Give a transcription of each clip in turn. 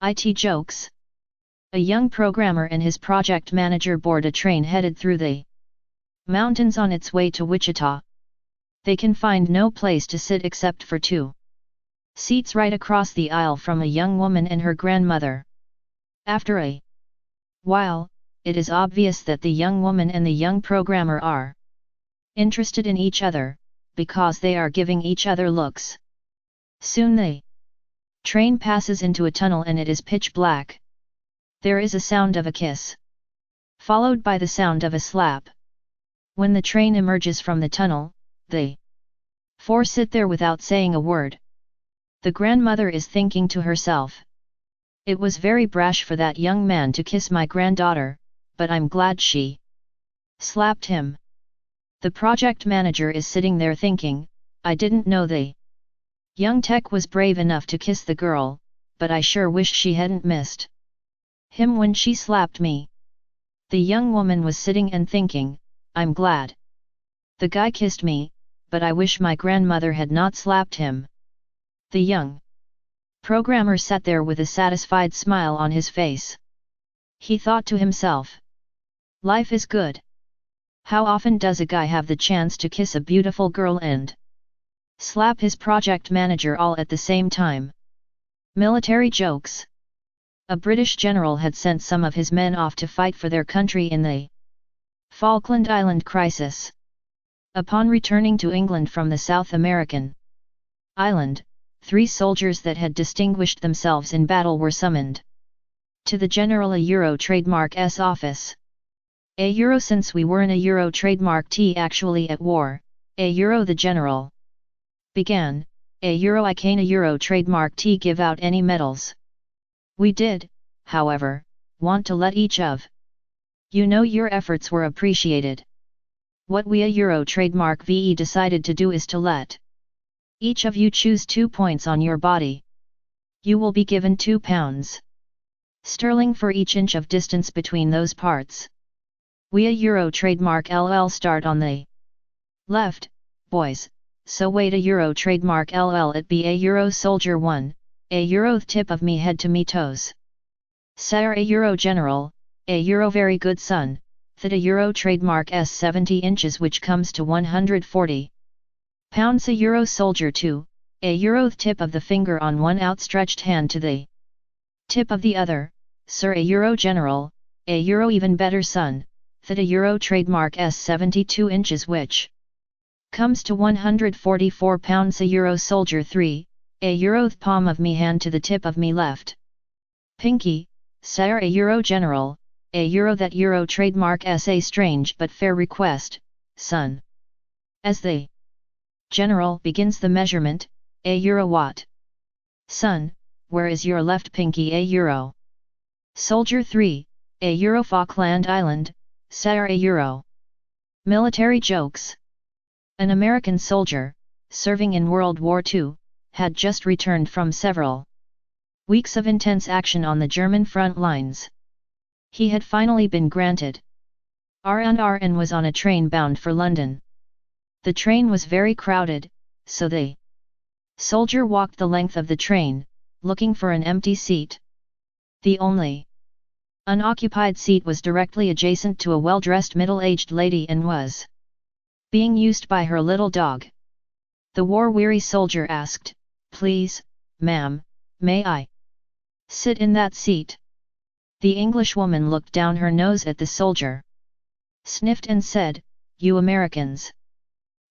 IT jokes. A young programmer and his project manager board a train headed through the mountains on its way to Wichita. They can find no place to sit except for two seats right across the aisle from a young woman and her grandmother. After a while, it is obvious that the young woman and the young programmer are interested in each other, because they are giving each other looks. Soon the train passes into a tunnel and it is pitch black. There is a sound of a kiss, followed by the sound of a slap. When the train emerges from the tunnel, the four sit there without saying a word. The grandmother is thinking to herself, "It was very brash for that young man to kiss my granddaughter, but I'm glad she slapped him." The project manager is sitting there thinking, "I didn't know the young tech was brave enough to kiss the girl, but I sure wish she hadn't missed him when she slapped me." The young woman was sitting and thinking, "I'm glad the guy kissed me, but I wish my grandmother had not slapped him." The young programmer sat there with a satisfied smile on his face. He thought to himself, "Life is good. How often does a guy have the chance to kiss a beautiful girl and slap his project manager all at the same time?" Military jokes. A British general had sent some of his men off to fight for their country in the Falkland Island crisis. Upon returning to England from the South American island, 3 soldiers that had distinguished themselves in battle were summoned to the General a Euro Trademark S office. A Euro, since we weren't a Euro Trademark T actually at war, a Euro the General began, a Euro I can't a Euro Trademark T give out any medals. We did, however, want to let each of you know your efforts were appreciated. What we a Euro Trademark VE decided to do is to let each of you choose 2 points on your body. You will be given £2 sterling for each inch of distance between those parts. We a Euro Trademark LL start on the left, boys, so wait a Euro Trademark LL it be a Euro Soldier 1, a Euro tip of me head to me toes. Sire a Euro General, a Euro very good son, that a Euro Trademark S 70 inches which comes to 140 pounds a Euro Soldier 2, a Euro tip of the finger on one outstretched hand to the tip of the other, Sir a Euro General, a Euro even better son, that a Euro Trademark S 72 inches which comes to 144 pounds a Euro Soldier 3, a Euro palm of me hand to the tip of me left pinky, Sire a Euro General, a Euro that Euro Trademark S a strange but fair request, son. As the General begins the measurement, a Euro what? Son, where is your left pinky a Euro? Soldier 3, a Euro Falkland Island, Sire a Euro. Military jokes. An American soldier, serving in World War II, had just returned from several weeks of intense action on the German front lines. He had finally been granted R&R and was on a train bound for London. The train was very crowded, so the soldier walked the length of the train, looking for an empty seat. The only unoccupied seat was directly adjacent to a well-dressed middle-aged lady and was being used by her little dog. The war-weary soldier asked, "Please, ma'am, may I sit in that seat?" The Englishwoman looked down her nose at the soldier, sniffed and said, "You Americans!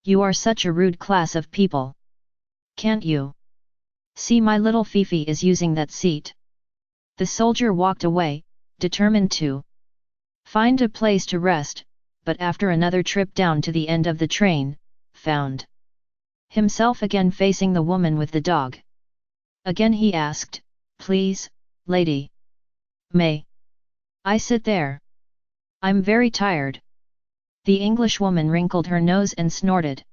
You are such a rude class of people. Can't you see my little Fifi is using that seat?" The soldier walked away, determined to find a place to rest, but after another trip down to the end of the train, found himself again facing the woman with the dog. Again he asked, "Please, lady, may I sit there? I'm very tired." The Englishwoman wrinkled her nose and snorted.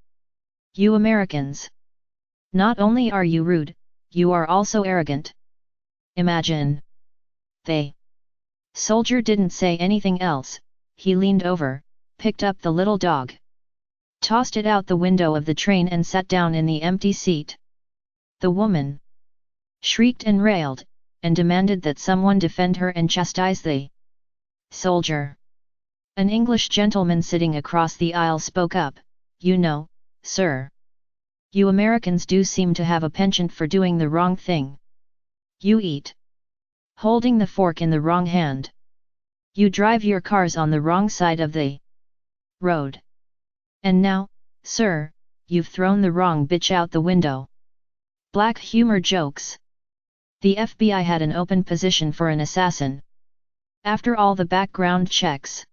"You Americans! Not only are you rude, you are also arrogant. Imagine!" The soldier didn't say anything else. He leaned over, picked up the little dog, tossed it out the window of the train and sat down in the empty seat. The woman shrieked and railed, and demanded that someone defend her and chastise the soldier. An English gentleman sitting across the aisle spoke up, "You know, sir. You Americans do seem to have a penchant for doing the wrong thing. You eat holding the fork in the wrong hand. You drive your cars on the wrong side of the road. And now, sir, you've thrown the wrong bitch out the window." Black humor jokes. The FBI had an open position for an assassin. After all the background checks,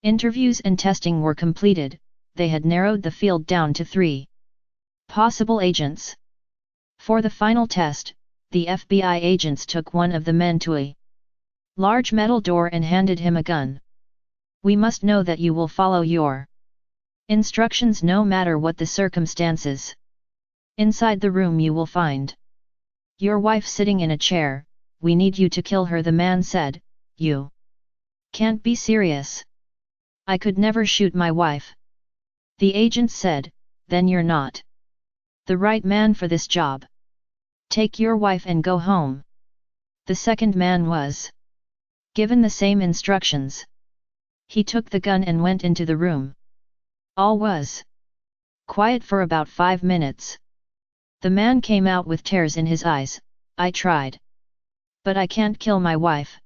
interviews and testing were completed, they had narrowed the field down to 3 possible agents. For the final test, the FBI agents took one of the men to a large metal door and handed him a gun. "We must know that you will follow your instructions no matter what the circumstances. Inside the room you will find your wife sitting in a chair. We need you to kill her," the man said. "You can't be serious. I could never shoot my wife." The agent said, "Then you're not the right man for this job. Take your wife and go home." The second man was given the same instructions. He took the gun and went into the room. All was quiet for about 5 minutes. The man came out with tears in his eyes. "I tried. But I can't kill my wife."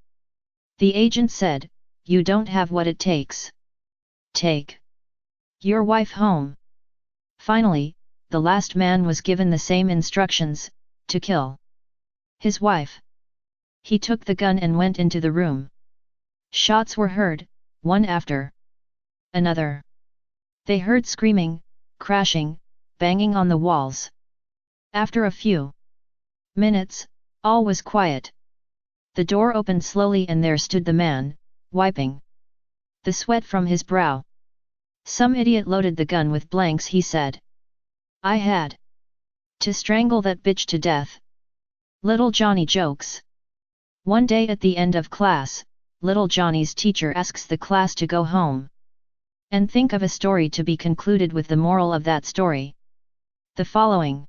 The agent said, "You don't have what it takes. Take your wife home." Finally, the last man was given the same instructions, to kill his wife. He took the gun and went into the room. Shots were heard, one after another. They heard screaming, crashing, banging on the walls. After a few minutes, all was quiet. The door opened slowly and there stood the man, wiping the sweat from his brow. "Some idiot loaded the gun with blanks," he said. "I had to strangle that bitch to death." Little Johnny jokes. One day at the end of class, little Johnny's teacher asks the class to go home and think of a story to be concluded with the moral of that story. The following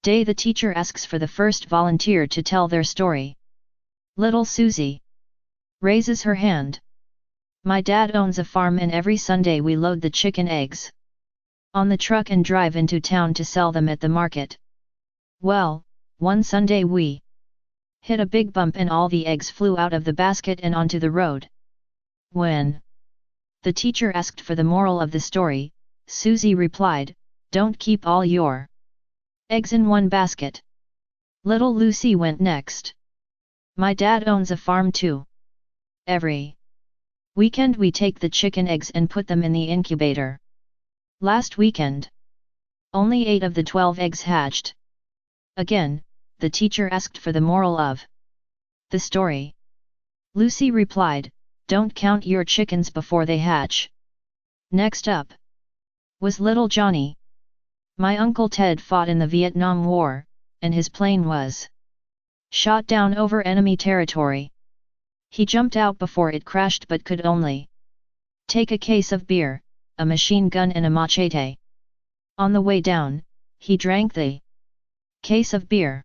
day the teacher asks for the first volunteer to tell their story. Little Susie raises her hand. "My dad owns a farm and every Sunday we load the chicken eggs on the truck and drive into town to sell them at the market. Well, one Sunday we hit a big bump and all the eggs flew out of the basket and onto the road." When the teacher asked for the moral of the story, Susie replied, "Don't keep all your eggs in one basket." Little Lucy went next. "My dad owns a farm too. Every weekend we take the chicken eggs and put them in the incubator. Last weekend, only 8 of the 12 eggs hatched." Again, the teacher asked for the moral of the story. Lucy replied, "Don't count your chickens before they hatch." Next up was little Johnny. "My Uncle Ted fought in the Vietnam War, and his plane was shot down over enemy territory. He jumped out before it crashed but could only take a case of beer, a machine gun and a machete. On the way down, he drank the case of beer.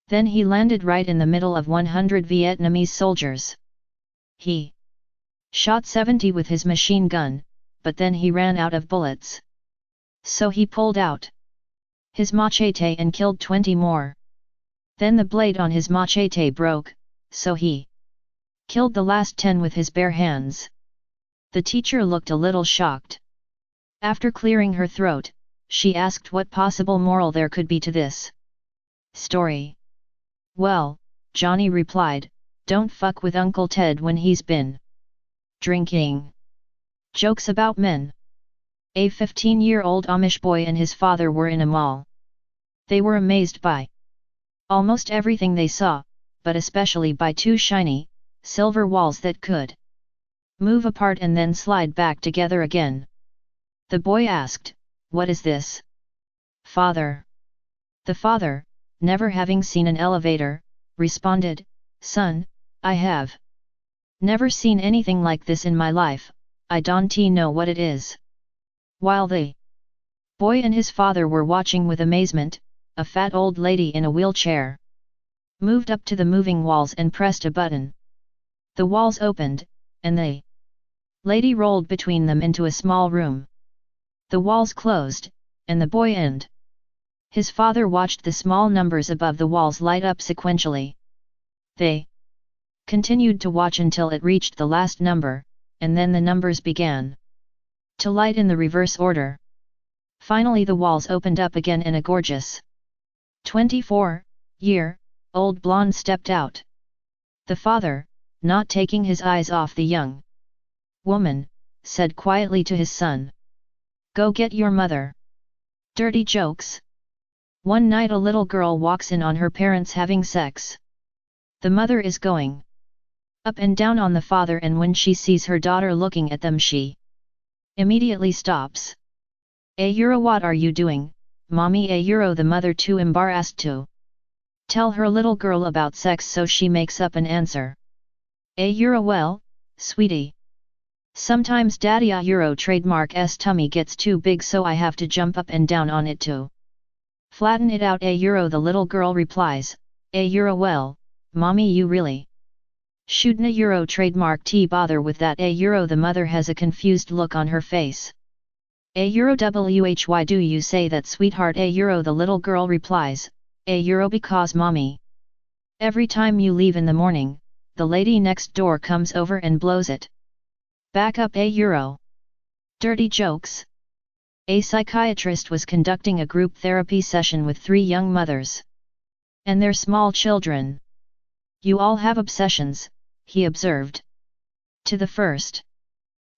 Then he landed right in the middle of 100 Vietnamese soldiers. He shot 70 with his machine gun, but then he ran out of bullets. So he pulled out his machete and killed 20 more. Then the blade on his machete broke, so he killed the last 10 with his bare hands." The teacher looked a little shocked. After clearing her throat, she asked what possible moral there could be to this story. "Well," Johnny replied, "don't fuck with Uncle Ted when he's been drinking." Jokes about men. A 15-year-old Amish boy and his father were in a mall. They were amazed by almost everything they saw, but especially by 2 shiny, silver walls that could move apart and then slide back together again. The boy asked, "What is this, father?" The father, never having seen an elevator, responded, "Son, I have never seen anything like this in my life, I don't know what it is." While the boy and his father were watching with amazement, a fat old lady in a wheelchair moved up to the moving walls and pressed a button. The walls opened, and the lady rolled between them into a small room. The walls closed, and the boy and his father watched the small numbers above the walls light up sequentially. They continued to watch until it reached the last number, and then the numbers began to light in the reverse order. Finally the walls opened up again and a gorgeous 24-year-old blonde stepped out. The father, not taking his eyes off the young woman, said quietly to his son, "Go get your mother." Dirty jokes. One night a little girl walks in on her parents having sex. The mother is going up and down on the father, and when she sees her daughter looking at them she immediately stops. What are you doing, mommy? The mother too embarrassed to tell her little girl about sex, so she makes up an answer. Well, sweetie. Sometimes daddy trademark s tummy gets too big, so I have to jump up and down on it to flatten it out. The little girl replies, well, mommy, you really shouldn't trademark t bother with that. The mother has a confused look on her face. Why do you say that, sweetheart? The little girl replies, because mommy, every time you leave in the morning, the lady next door comes over and blows it back up. Dirty jokes. A psychiatrist was conducting a group therapy session with 3 young mothers and their small children. "You all have obsessions," he observed. To the first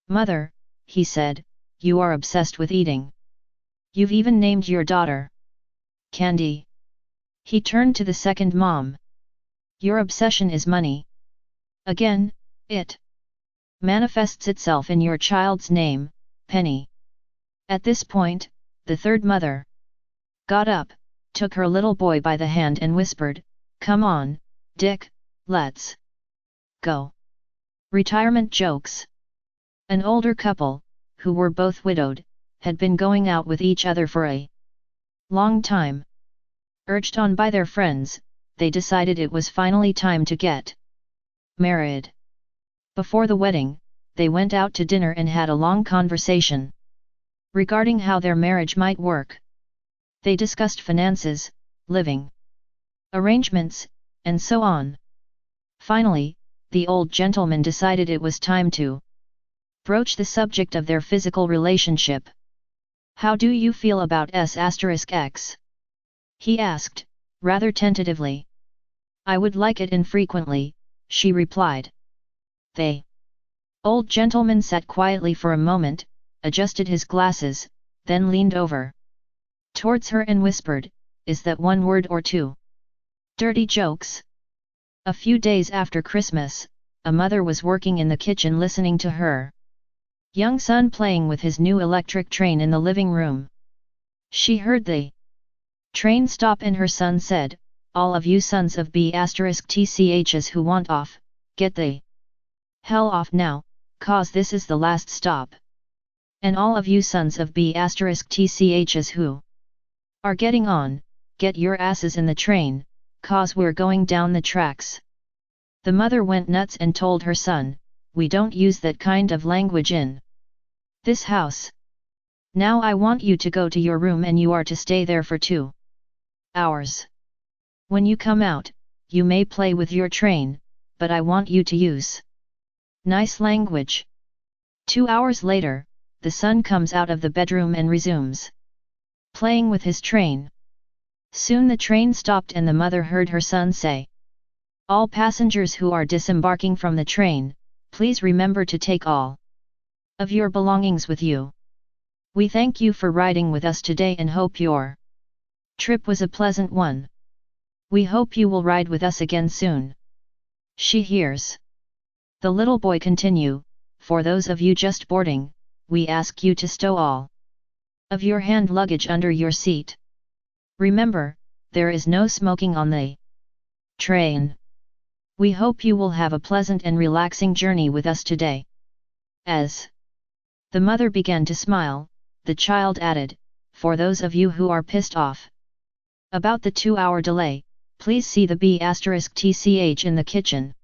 mother, he said, "You are obsessed with eating. You've even named your daughter Candy." He turned to the second mom. "Your obsession is money. Again, it manifests itself in your child's name, Penny." At this point, the third mother got up, took her little boy by the hand and whispered, "Come on, Dick, let's go." Retirement jokes. An older couple, who were both widowed, had been going out with each other for a long time. Urged on by their friends, they decided it was finally time to get married. Before the wedding, they went out to dinner and had a long conversation regarding how their marriage might work. They discussed finances, living arrangements, and so on. Finally, the old gentleman decided it was time to broach the subject of their physical relationship. "How do you feel about S**X? He asked, rather tentatively. "I would like it infrequently," she replied. The old gentleman sat quietly for a moment, adjusted his glasses, then leaned over towards her and whispered, "Is that one word or two?" Dirty jokes. A few days after Christmas, a mother was working in the kitchen listening to her young son playing with his new electric train in the living room. She heard the train stop and her son said, "All of you sons of B***tchs who want off, get the hell off now, cause this is the last stop. And all of you sons of B***tchs who are getting on, get your asses in the train, cause we're going down the tracks." The mother went nuts and told her son, "We don't use that kind of language in this house. Now I want you to go to your room and you are to stay there for 2 hours. When you come out, you may play with your train, but I want you to use nice language." 2 hours later, the son comes out of the bedroom and resumes playing with his train. Soon the train stopped and the mother heard her son say, "All passengers who are disembarking from the train, please remember to take all of your belongings with you. We thank you for riding with us today and hope your trip was a pleasant one. We hope you will ride with us again soon." She hears the little boy continue, "For those of you just boarding, we ask you to stow all of your hand luggage under your seat. Remember, there is no smoking on the train. We hope you will have a pleasant and relaxing journey with us today." As the mother began to smile, the child added, "For those of you who are pissed off about the 2-hour delay, Please see the B*TCH in the kitchen.